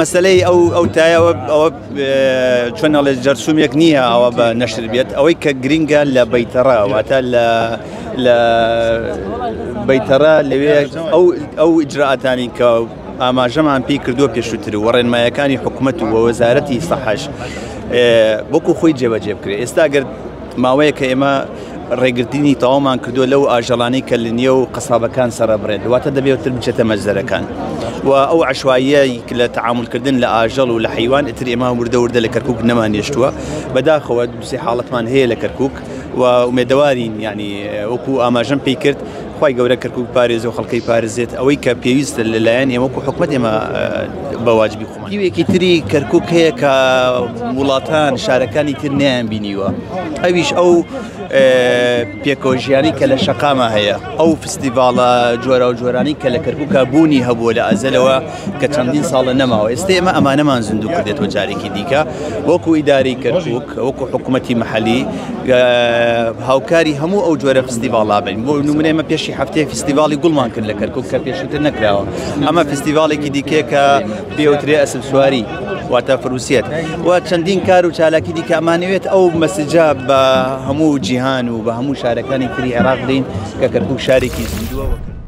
مەسلەی ئەو تایە ئەوە چۆن ئەڵێ جەرسومێک نییە ئەوە بە نەشر بێت ئەوەی کە گرینگە لە بەیتەڕە واتە لە بەیتەڕە لەوێ ئەو ئیجراعاتانی کە ئاماژەمان پێی کردووە پێشووتر و ڕێنمایەکانی حکوومەت و وەزارەتی سەحەش وەکو خۆی جێبەجێ بکرێت. ئێستا گەر ماوەیە کە ئێمە ڕێگرتنی تەواومان کردووە لەو ئاژەڵانەی کە لە نێو قەسابەکان سەرەبڕێت دواتە دەبێتتر بچێتە مەزەرەکان و ئەو عشواییە لە تەعاملکردن لە ئاژەڵ و لە حیوان ئیتر ئێمە وردە لە کەرکووک نەمانێشتووە بەداخەوە دووسێ حاڵەتمان هەیە لە کەرکووک و ئومێدەوارین ینی وەکو ئاماژەم پێی کرد خی گەورە کەرکووک پارێز و خەڵکەی پارێزێت ئەوەی کە پێویستە لەلایەن ئێمە وەکو حکوومەت ئێمە بەواجبی خۆمان. هیوێکی تری کەرکووک هەیە کە وڵاتان شارەکانی تر نیان بینیوە ئەویش ئەو پێکۆژیانی کە لە شەقامە هەیە ئەو فستیڤالە جۆرە و جۆرانی کە لە کەرکووکە بوونی هەبووە لە ئەزەلەوە کە چەندین ساڵە نەماوە ئێستا ئێمە ئەمانەمان زیندوو کردێتەوە جارێکی دیکە وەکو ئیداری کەرکووک وەکو حکوومەتی مەحەلی هاوکاری هەموو ئەو جۆرە فستیڤاڵا بین بۆ نمونە ئێمە پێشی هەفتەیە فستیڤاڵی گوڵمان کرد لە کەرکووک کە پێشتر نەکراوە ئەمە فستیڤاڵێکی دیکەیە کە پێوترێ ئەسب سواری واتە فروسیەت و چەندین کار و چالاکی دیکە ئەمانەوێت ئەو مەسجە بە هەموو جیهان و بە هەموو شارەکانی تری عێراق دەین کە کەرکووک شارێکی زیندووە.